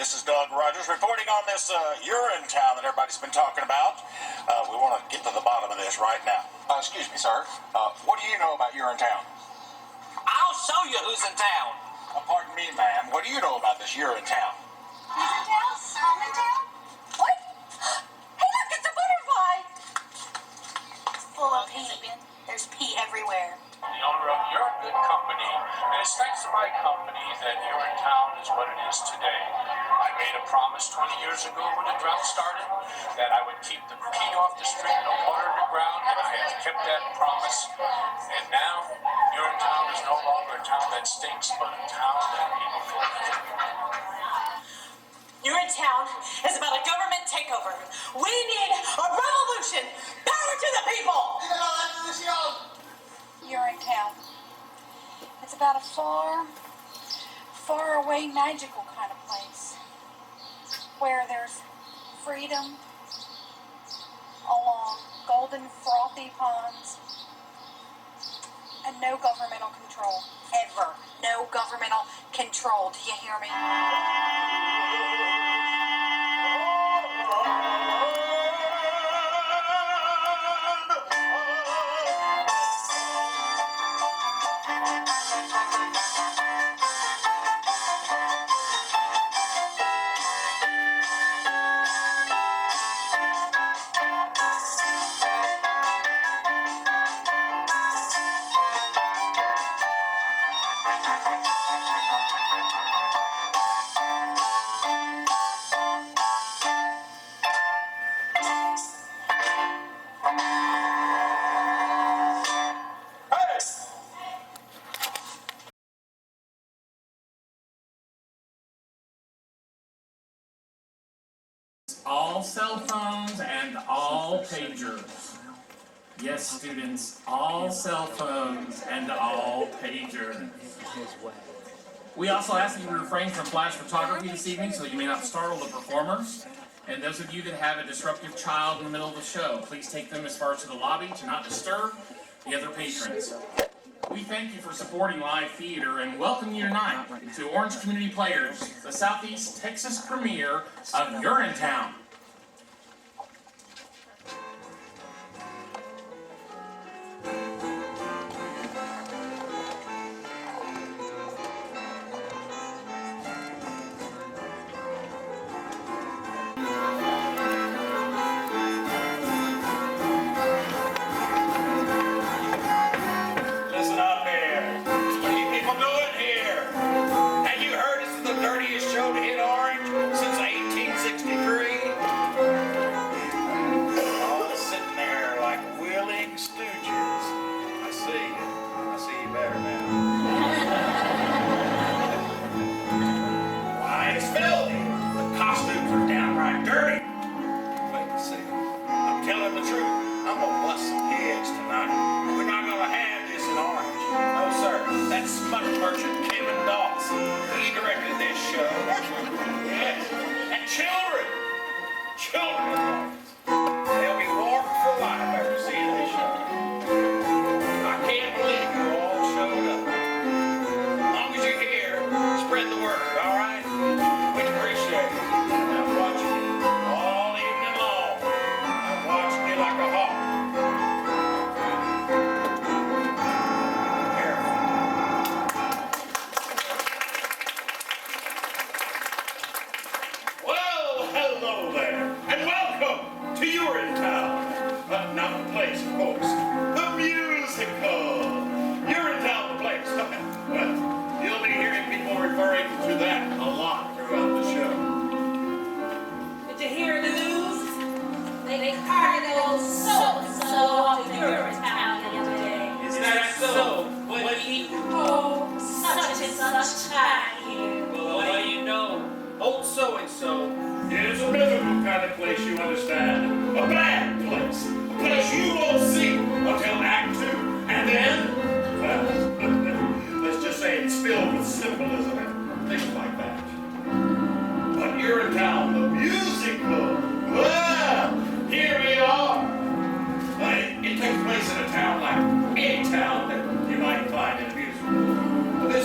This is Doug Rogers reporting on this Urinetown that everybody's been talking about. We want to get to the bottom of this right now. Excuse me, sir. What do you know about Urinetown? I'll show you who's in town. Pardon me, ma'am. What do you know about this Urinetown? Who's in town? I'm in town? What? Hey, look, it's a butterfly. It's full of pee. There's pee everywhere. The owner of Your Good Company, and it's thanks to my company that Urinetown is what it is today. I made a promise 20 years ago when the drought started that I would keep the pee off the street and the water in the ground, and I have kept that promise. And now, Urinetown is no longer a town that stinks, but a town that people forget. Urinetown is about a government takeover. We need a revolution. Power to the people. Urinetown. It's about a far, far away magical kind of place where there's freedom along golden frothy ponds and no governmental control. Ever. No governmental control. Do you hear me? All cell phones and all pagers. Yes, students, all cell phones and all pagers. We also ask that you refrain from flash photography this evening so that you may not startle the performers. And those of you that have a disruptive child in the middle of the show, please take them as far as to the lobby to not disturb the other patrons. We thank you for supporting live theater and welcome you tonight to Orange Community Players, the Southeast Texas premiere of Urinetown.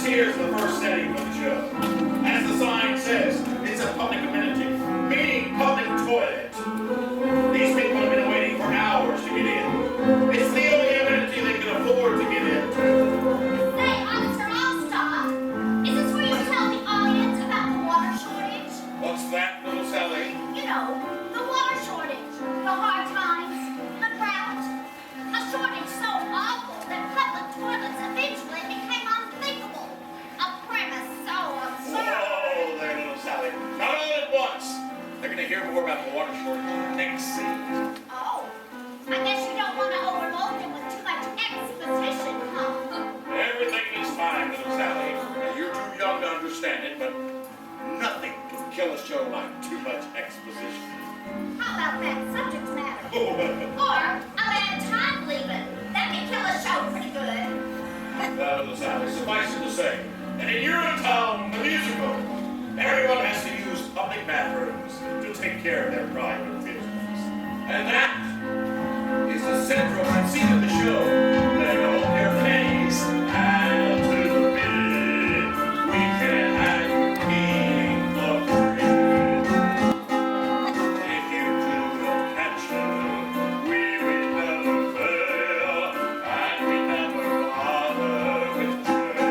Here's the first setting for the show. As the sign says, it's a to hear more about the water shortage next scene. Oh, I guess you don't want to overload it with too much exposition, huh? Everything is fine, little Sally. You're too young to understand it, but nothing can kill a show like too much exposition. How about that subject matter? Oh, Or a bad time leaving. That can kill a show pretty good. little Sally, suffice it to say, and in Urinetown, the musical, everyone has to use public bathrooms to take care of their private business. And that is the central conceit of the show. Let all your pennies and to the bid. We can have you eating for free. If you do the catch we will never fail, and we never bother with jail.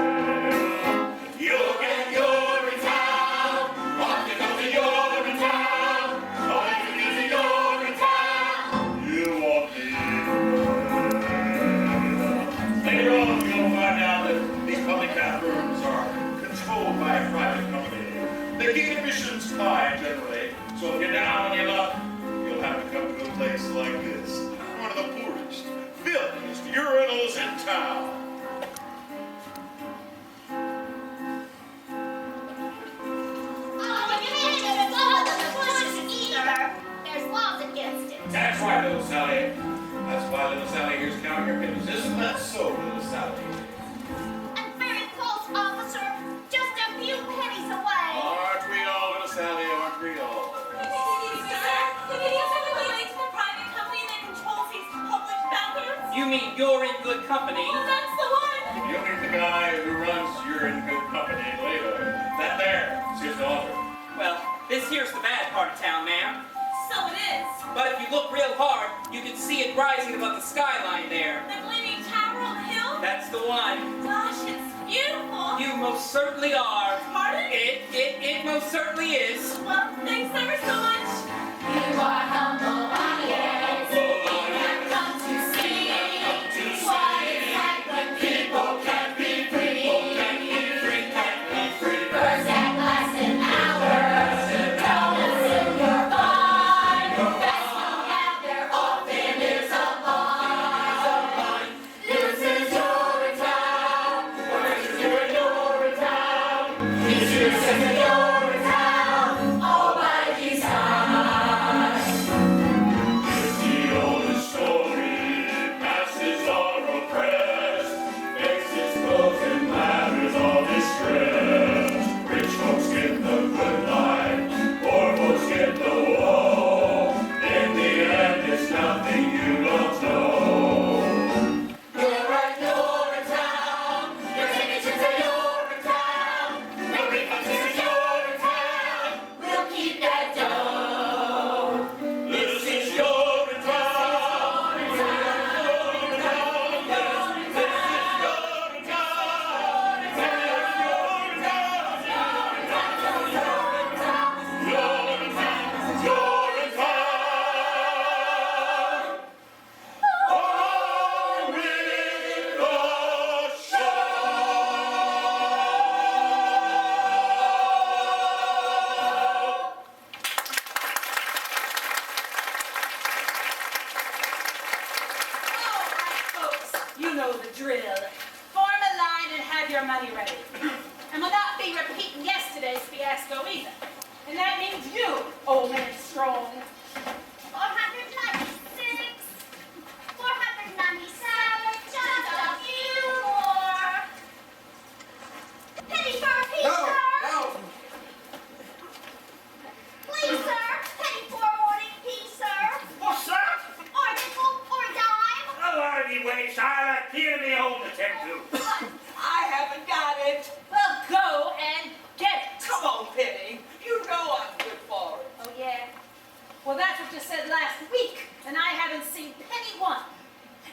You'll get your town, want to go to your town, oh, if you use your town, you won't need Later on, you'll find out that these public bathrooms are controlled by a private company. They keep admissions high generally, so if you're down on your luck, you'll have to come to a place like this. One of the poorest, filthiest urinals in town. Oh, you can't blow the bushes either. There's laws against it. That's why, little Sally. That's why little Sally here's counting her pennies. Isn't that so, little Sally? And very close, officer. Just a few pennies away. Aren't we all, little Sally? Aren't we all? You mean you're in good company? You'll meet the guy who runs You're in Good Company later. That there is his daughter. Well, this here's the bad part of town, ma'am. So it is. But if you look real hard, you can see it rising above the skyline there. The gleaming tower on the hill? That's the one. Gosh, it's beautiful. You most certainly are. Pardon? It most certainly is. Well, thanks ever so much. You are humble, yes. You have come to see what it's like when people can be free. Birds that last an hour, dollars in your mind. Best you have there often is a line. This is your town, or is it your town? This is your town, all by design. It's the oldest story, passes on oppressed, makes its closing matters all distress. Rich folks get the good life, poor folks get the woe. In the end, it's nothing you don't know. You're at your town, your tickets to your town. No refunds to your town, we'll keep that dough. This is your town. This is your town. This is your town. This is your town. Your town. On with the show. All right, folks, you know the drill. Form a line and have your money ready. And we'll not be repeating yesterday's fiasco either. And that means you, old man strong. 496, 497, just a few more. Penny for a piece, sir. Please, sir. Penny for a morning piece, sir. What's that? Or a nickel, or a dime. Oh, anyway, Charlotte, here me home to tend to. I haven't got it. Well, go and get it. Come on, Penny. You know I'm good for it. Oh, yeah? Well, that's what you said last week, and I haven't seen Penny one.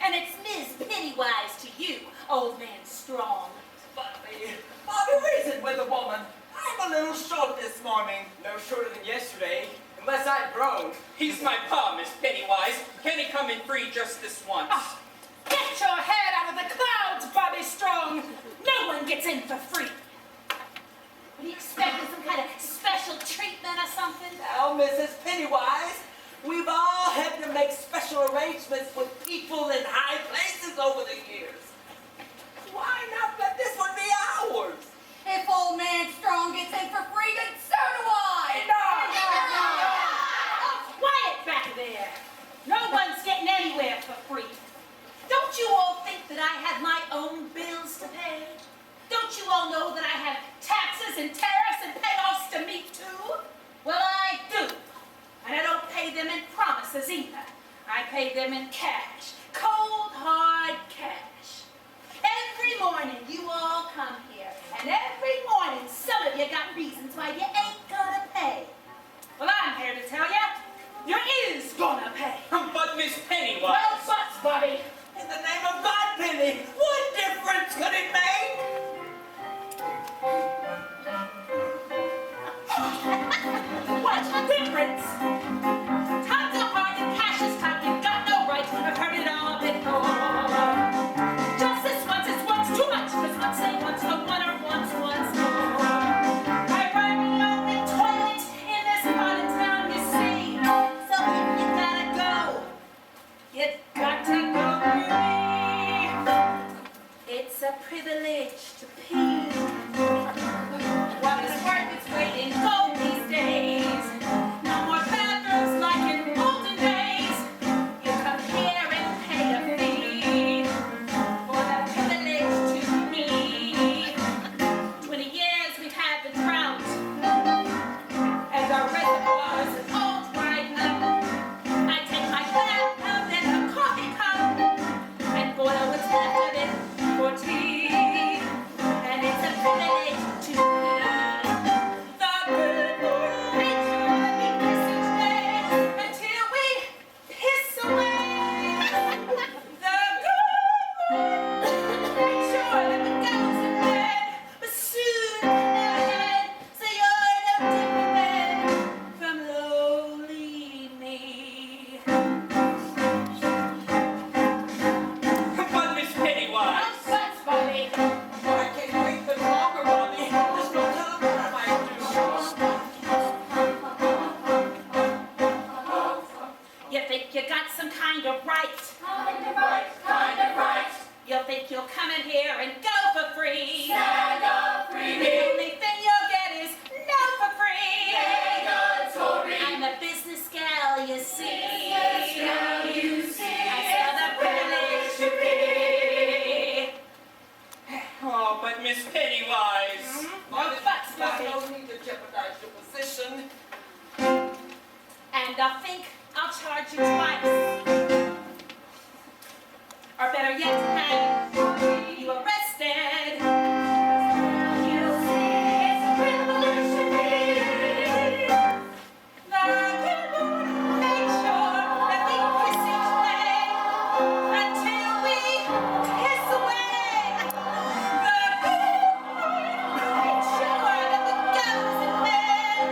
And it's Ms. Pennywise to you, old man strong. Bobby, reason with a woman. I'm a little short this morning. No shorter than yesterday, unless I've grown. He's my pa, Miss Pennywise. Can he come in free just this once? Ah, get your head out of the clouds, Bobby Strong. No one gets in for free. What do you expect? Some kind of special treatment or something? Now, Mrs. Pennywise, we've all had to make special arrangements with people in high places over the years. Why not let this one be ours? If old man Strong gets in for free, then so do I! Oh, quiet back there. No one's getting anywhere for free. Don't you all think that I have my own bills to pay? Don't you all know that I have taxes and tariffs and payoffs to meet too? Well, I do. And I don't pay them in promises either. I pay them in cash. Cold, hard cash. Every morning you all come here, and every morning some of you got reasons why you ain't gonna pay. Well, I'm here to tell you, you is gonna pay. But Miss Pennywise. No buts, Bobby. In the name of God, Penny, what difference could it make? What's the difference? Times are hard and cash is tight. You've got no right. I've heard it all before. Justice once is once too much. Cause once they once the one or once more. I run the only toilet in this part of town, you see. So if you gotta go, you got to go through me. It's a privilege to pee. What is worth its weight in gold these days? No more bathrooms like in olden days. You come here and pay a fee for that privilege to me. 20 years we've had the drought, and our reservoirs are all dried up. I take my bathtub and a coffee cup and boil what's left of it for tea. And it's a privilege to me. The good Lord makes sure that we kiss each day until we piss away. The good Lord makes sure that we go to bed, but soon ahead, so you're no different than from lowly me. But Miss Pennywise. No buts, Bobby. I can't wait much longer, Bobby. There's no telling what I might do. You think you got some kind of right. Kind of right, kind of right. You think you'll come in here and go for free. Stand up, The freebie. only thing you'll get is no for free. Negatory. I'm a business gal, you see. Business gal, you see. I sell the privilege to be. Oh, but Miss Pennywise. No buts, There's Bobby. no need to jeopardize your position. And I think I'll charge you twice. Or better yet, have you arrested. You see, it's a privilege to be. The good Lord makes sure that we kiss each day until we kiss away. The good Lord makes sure that we go to bed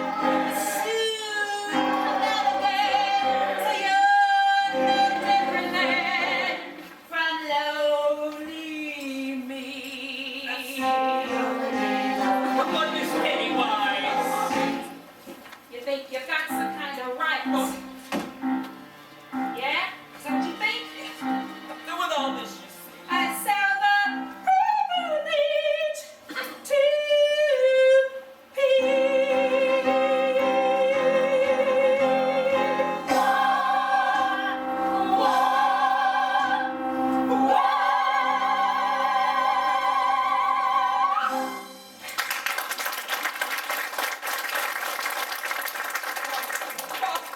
soon come out again, so you're no different than from lowly me. But Miss Pennywise. You think you've got some kind of rights? Yeah? Is that what you think? Do with all this, you see. I sell the privilege to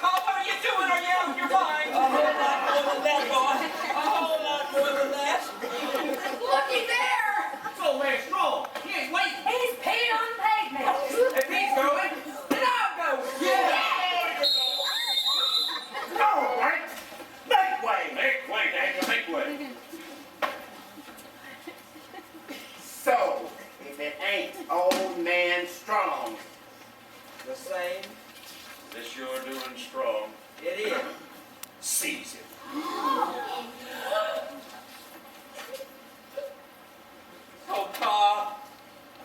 What are you doing? Are you out of your mind? A whole lot more than that, boy. A whole lot more than that. Looky there! So where's Strong? He ain't waiting. He's peeing on the pavement. If he's going, then I'll go. No, right? Make way! Make way, Daniel, make way. So, if it ain't old man Strong, The same. This you're doing strong. It is. Seize it. Oh, Pa,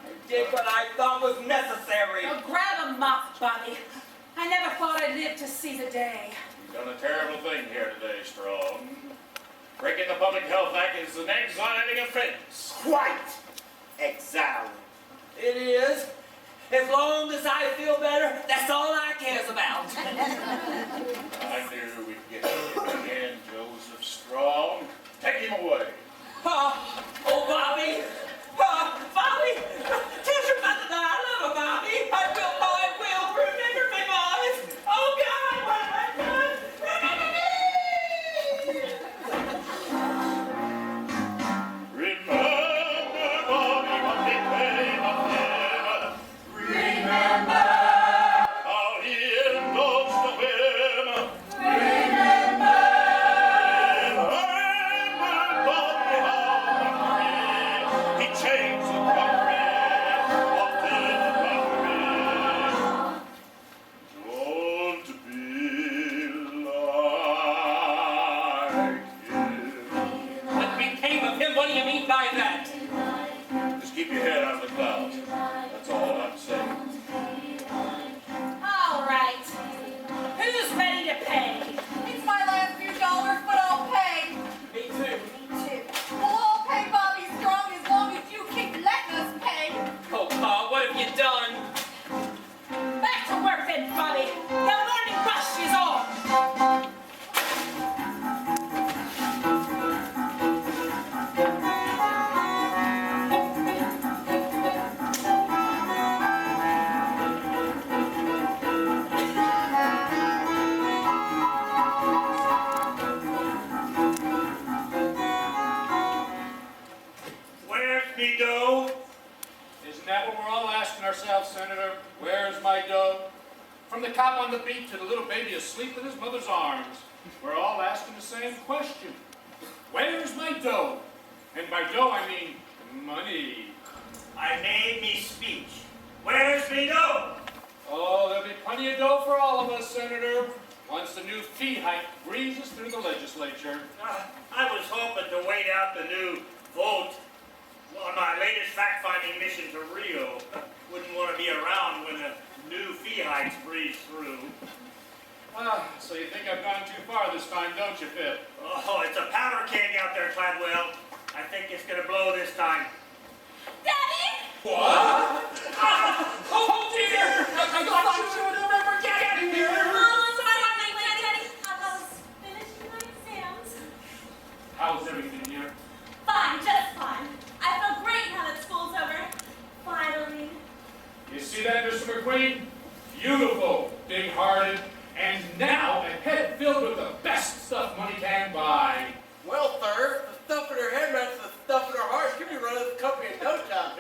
I did what I thought was necessary. Now grab a mop, Bobby. I never thought I'd live day. You've done a terrible thing here today, Strong. Breaking the Public Health Act is an exiling offense. Quite exiled. It is. As long as I feel better, that's all I cares about. I knew we'd get him again, Joseph Strong. Take him away. Oh, Bobby. Bobby. Tell your mother that I love her, Bobby. I will. Remember me, boys. Oh, God, what have I done? Remember me. Remember, Bobby, what became of him. Remember, How he indulged the whim. remember, Remember, Bobby, how he changed the crockery, often the crockery. Don't be like him. What became of him? What do you mean by that? Just keep your head out of the clouds. That's all I'm saying. All right. Who's ready to pay? It's my last few dollars, but I'll pay. Me too. Me too. We'll all pay Bobby Strong as long as you keep letting us pay. Oh, Pa, what have you done? Back to work then, Bobby. The morning rush is on. Where's me dough? Isn't that what we're all asking ourselves, Senator? Where's my dough? From the cop on the beat to the little baby asleep in his mother's arms, we're all asking the same question. Where's my dough? And by dough, I mean money. I made me speech. Where's me dough? Oh, there'll be plenty of dough for all of us, Senator, once the new fee hike breezes through the legislature. I was hoping to wait out the new vote on my latest fact-finding mission to Rio. Wouldn't want to be around when the new fee hikes breeze through. So you think I've gone too far this time, don't you, Pip? Oh, it's a powder keg out there, Cladwell. I think it's gonna blow this time. Daddy? What? Oh, dear! I thought you would never get in here! oh, sorry, Daddy. I was finishing my exams. How's everything here? Fine, just fine. I feel great now that school's over. Finally. You see that, Mr. McQueen? Beautiful, big-hearted, and now a head filled with the best stuff money can buy. Well, sir, the stuff in her head matches the stuff in her heart. She'll be running the company in no time.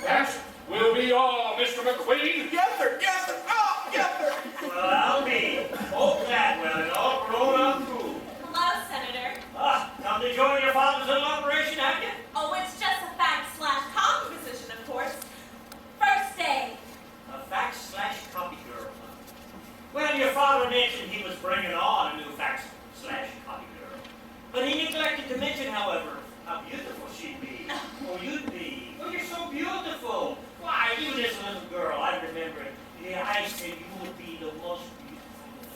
That will be all, Mr. McQueen. Yes, sir. Yes, sir. Oh, yes, sir. Well, I'll be. Oh, Cladwell is all grown up fool. Hello, Senator. Come to join your father's little operation, have you? Oh, it's just a fact/copy position, of course. First day. A fax/copy girl, huh? Well, your father mentioned he was bringing on a new fax/copy girl. But he neglected to mention, however, how beautiful she'd be. Or you'd be. Oh, you're so beautiful. Why, even as a little girl, I remember it. Yeah, I said you would be the most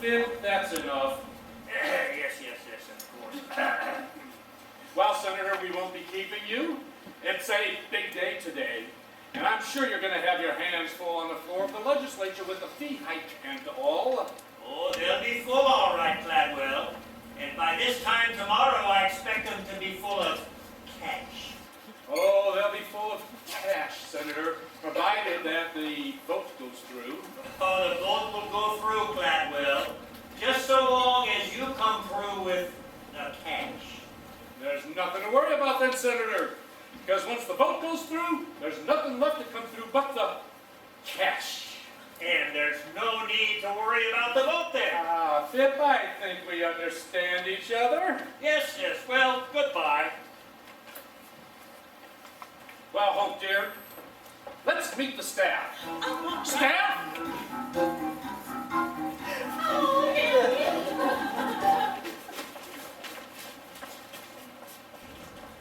beautiful. Phil, that's enough. Yes, of course. Well, Senator, we won't be keeping you. It's a big day today, and I'm sure you're going to have your hands full on the floor of the legislature with the fee hike and all. Oh, they'll be full all right, Cladwell. And by this time tomorrow, I expect them to be full of cash. Oh, they'll be full of cash, Senator, provided that the vote goes through. Oh, the vote will go through, Cladwell. Just so long as you come through with the cash. There's nothing to worry about then, Senator, because once the vote goes through, there's nothing left to come through but the cash. And there's no need to worry about the vote then. Ah, Pip, I think we understand each other. Yes, well, goodbye. Well, Hope, dear, let's meet the staff. Staff?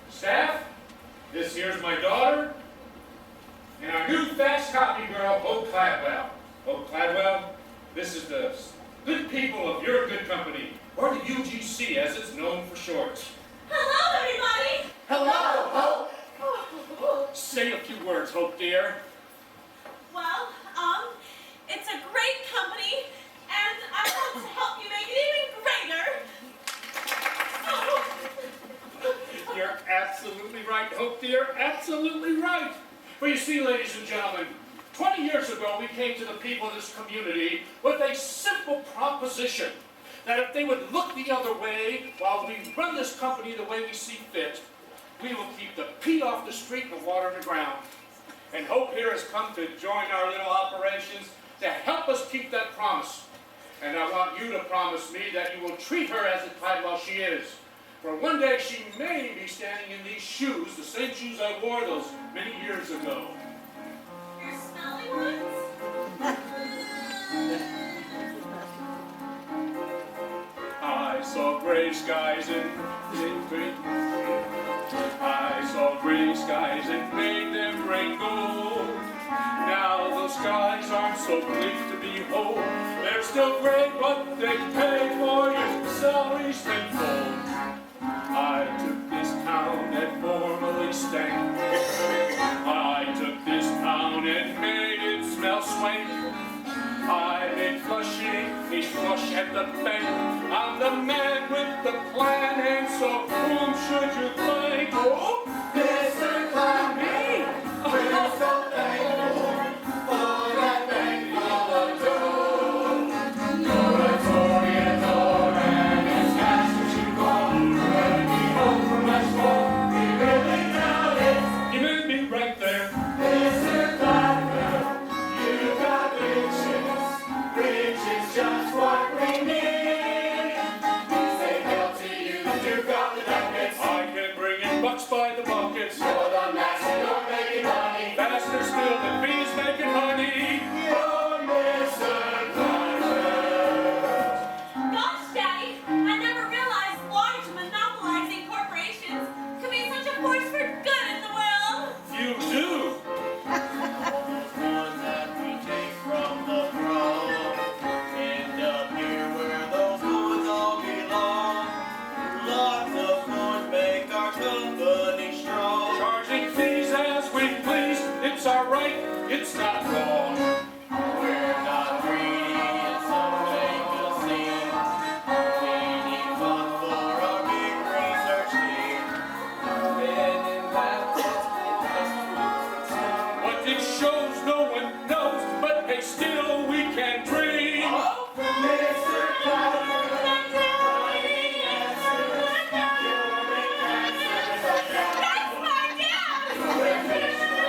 Staff, this here's my daughter, and our new fax copy girl, Hope Cladwell. Oh, Cladwell, this is the good people of your good company, or the UGC as it's known for short. Hello, everybody. Hello, Hope. Say a few words, Hope dear. Well, it's a great company, and I want to help you make it even greater. You're absolutely right, Hope dear, absolutely right. For you see, ladies and gentlemen, 20 years ago we came to the people of this community with a simple proposition that if they would look the other way while we run this company the way we see fit, we will keep the peat off the street and the water in the ground. And Hope here has come to join our little operations to help us keep that promise. And I want you to promise me that you will treat her as the Cladwell she is. For one day she may be standing in these shoes, the same shoes I wore those many years ago. Your smelly ones? I saw gray skies and I saw gray skies and made them rain gold. Now those skies aren't so bleak to behold. They're still gray, but they pay for your salaries tenfold. I took this town that formerly stank. I took this town and made it smell swank. I made Flushing a flush at the bank. I'm the man with the plan, and so whom should you thank? Oh, Mr. Clown, me! we're so thankful for that bank full of dough. Oratorian and his cash which you bought. When we hope for much more, we really doubt it. You made me right there. Mr. Clown, you got riches. Riches just what we need. We say hail to you, you've got the nuggets. I can bring in bucks by the buckets. You're the master, you're making money. Faster still than bees making honey. You're Mr. Clown. Gosh, Daddy, I never realized large monopolizing corporations could be such a force for good in the world. You do. One that we take from the throne. End up here where those coins all belong. Lots of coins make our company strong. Charging fees as we please. It's our right. It's not wrong. We're not greedy in some way we'll see. We need funds for our big research team. And in What it shows no one knows, but hey, still we can dream. Mr. Clown, That's my dad!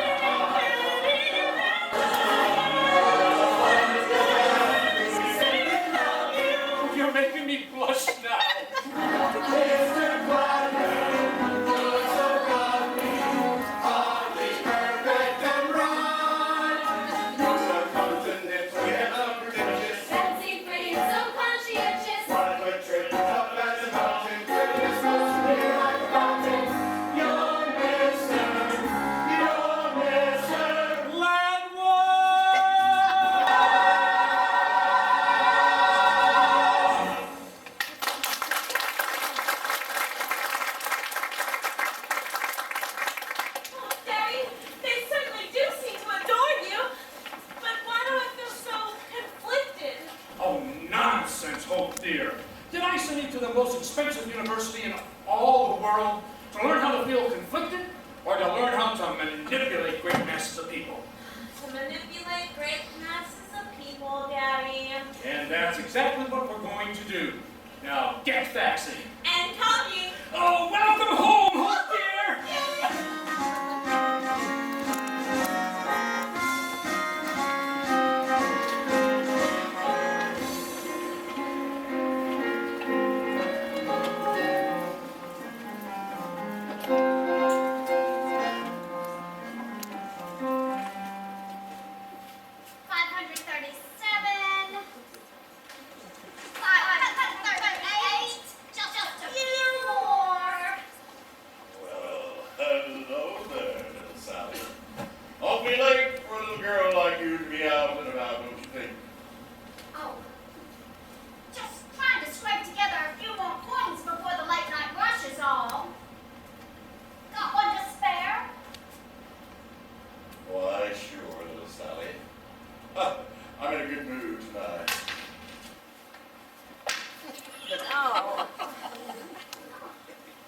You're making me blush now. Mr. Clown, you're so lovely, oddly perfect and right. You're so continent, yet prodigious. Fancy free, so conscientious. What a good trip, up as a mountain, goodness supposed to be like a fountain. You're Mr. Oh, Daddy, they certainly do seem to adore you. But why do I feel so conflicted? Oh, nonsense, Hope dear. Did I send you to the most expensive university in all the world to learn how to feel conflicted or to learn how to manipulate great masses of people? To manipulate great masses of people, Daddy. And that's exactly what we're going to do. Now, get faxing. And copying. Oh, welcome home, Hope dear! Just a few more. Well, hello there, little Sally. I'll be late for a little girl like you to be out and about, don't you think? I'm in a good mood tonight. Oh.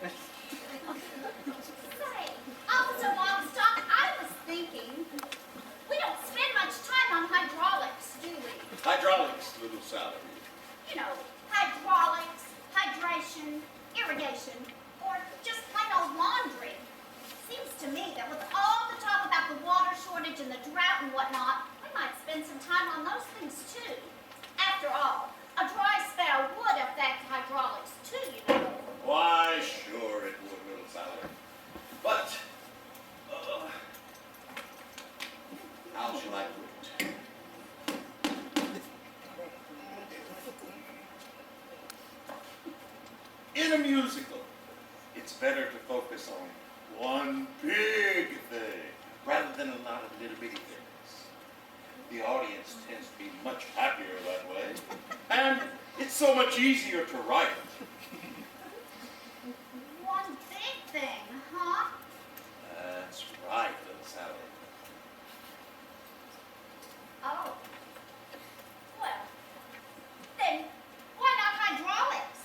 Say, Officer Longstock, I was thinking, we don't spend much time on hydraulics, do we? Hydraulics, little Sally. You know, hydraulics, hydration, irrigation, or just plain old laundry. Seems to me that with all the talk about the water shortage and the drought and whatnot, we might spend some time on those things too. After all, a dry spell would affect hydraulics too, you know. Why, sure it would, little Sally. But, how shall I put it? In a musical, it's better to focus on one big thing rather than a lot of little bitty things. The audience tends to be much happier that way, and it's so much easier to write. One big thing, huh? That's right, little Sally. Oh. Well, then why not hydraulics?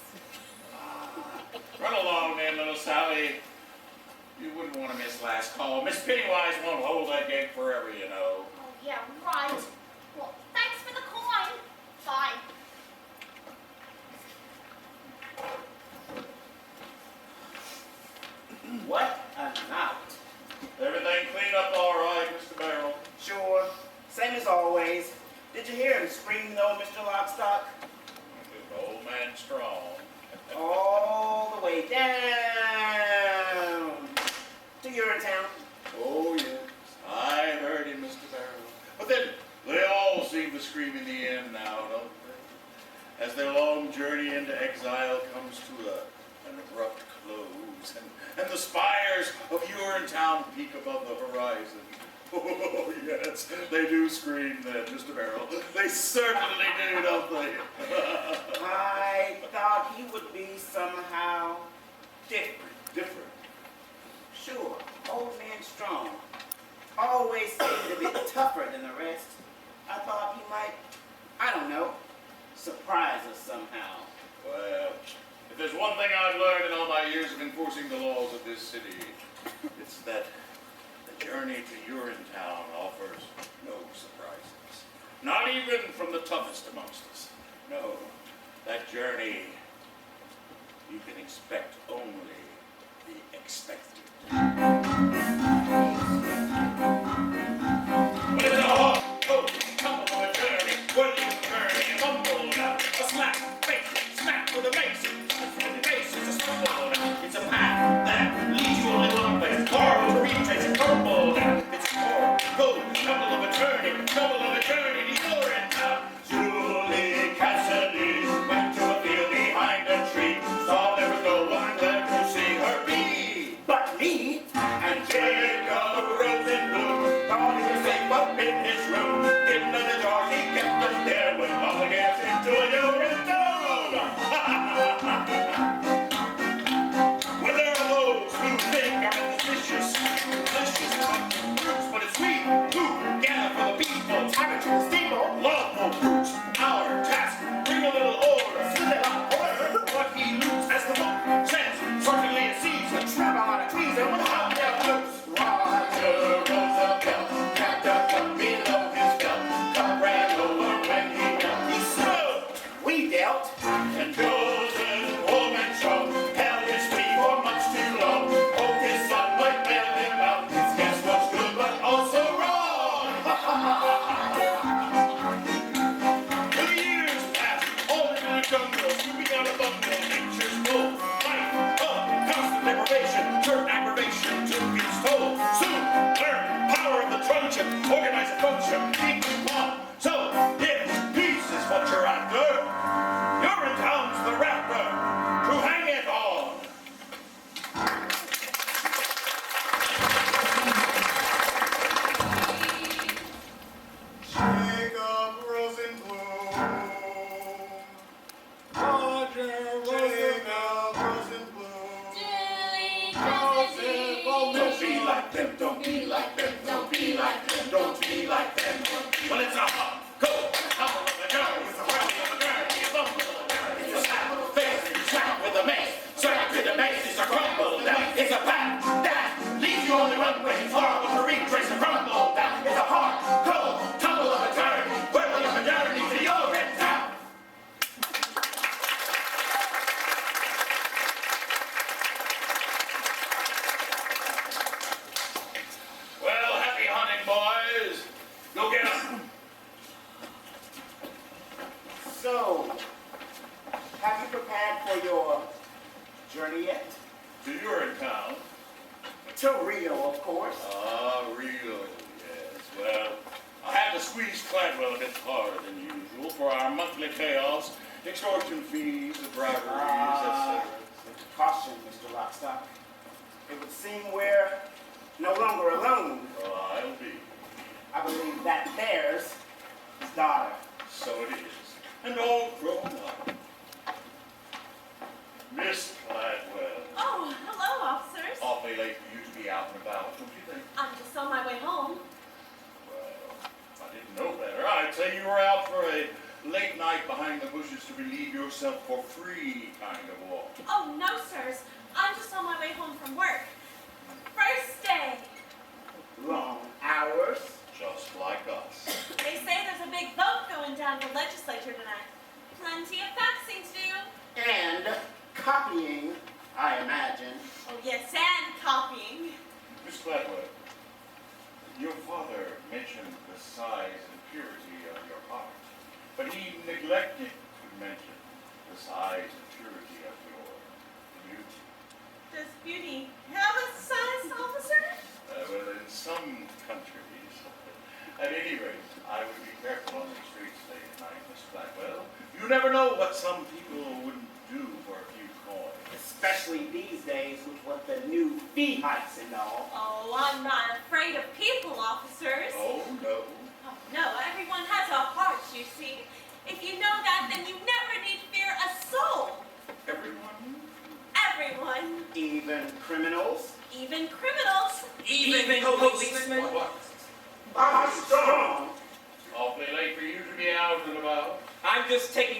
Run along then, little Sally. You wouldn't want to miss last call. Miss Pennywise won't hold that gig forever, you know. Oh, yeah, right. Well, thanks for the coin. Bye. What a night. Everything clean up all right, Mr. Barrel? Sure. Same as always. Did you hear him scream though, Mr. Lockstock? Old man strong. All the way down to Urinetown. Oh, yes. I heard him, Mr. Barrel. But then, they all seem to scream in the end now, don't they? As their long journey into exile comes to an abrupt close, and the spires of Urinetown peak above the horizon. Oh, yes, they do scream then, Mr. Barrel. They certainly do, don't they? I thought he would be somehow different. Different. Sure, old man strong. Always seemed to be tougher than the rest. I thought he might, I don't know, surprise us somehow. Well, if there's one thing I've learned in all my years of enforcing the laws of this city, it's that the journey to Urinetown offers no surprises. Not even from the toughest amongst us. No, that journey, you can expect only the expected. But it's a hard, cold, tumble of a journey, whirling and burning, and mumble down, a slap, face, smack with a mason, from the bases, a stumble down. It's a path that leads you only one place, hard to retrace and tumble down. It's a hard, cold, tumble of a journey to Urinetown. Julie Cassidy went to a field behind a tree, saw there was no one there to see her be. But me, And Jacob Rosenblum thought he was safe up in his room. Hidden in the dark, he kept us there when Mama gets into a Urinetown. Well, there are those who think I'm delicious, but it's we who gather for the people, have it to the steeple, lawful fruits, our task, bring a little order, order, what he loses, as the book says, certainly it sees the travel on a trees and without their boots. Roger Roosevelt kept a cup below his belt, cup ran over when he knelt. He smoked, we dealt. and Joseph Woman Show held his feet for much too long. Hoped his son might bail him out. His guess was good but also wrong. The years passed, all in the jungle, scooping out a bundle, nature's full. Life of constant deprivation, certain aggravation took its toll. Soon learn power of the truncheon, organize a function, keep calm. So, if peace is what you're after, Urinetown's the rapper to hang it on. Jacob Rosenblum. Roger Jacob Rosenblum. Julie Cassidy. Don't be like them, don't be like them, don't be like them, don't be like them. Well, it's a hot squeeze Cladwell a bit harder than usual for our monthly payoffs, extortion fees, briberies, etc. Caution, Mr. Lockstock. It would seem we're no longer alone. Well, I'll be. I believe that there's his daughter. So it is. And all grown up. Miss Cladwell. Oh, hello, officers. Awfully late for you to be out and about, don't you think? I'm just on my way home. Well, if I didn't know better, I'd say you were out for a late night behind the bushes to relieve yourself for free kind of walk. Oh, no, sirs. I'm just on my way home from work. First day. Long hours. Just like us. They say there's a big vote going down in the legislature tonight. Plenty of faxing to do. And copying, I imagine. Oh, yes, and copying. Miss Cladwell, your father mentioned the size and purity of your heart, but he neglected to mention the size and purity of your beauty. Does beauty have a size, officer? Well, in some countries. At any rate, I would be careful on the streets late at night, Miss Blackwell. You never know what some people wouldn't do for a few coins. Especially these days with what the new fee hikes and all. Oh, I'm not afraid of people, officers. Oh, no. Oh, no, everyone has a heart, you see. If you know that, then you never need fear a soul. Everyone? Everyone. Even criminals. Even criminals. Even policemen. What? Strong. Awfully late for you to be out and about. I'm just taking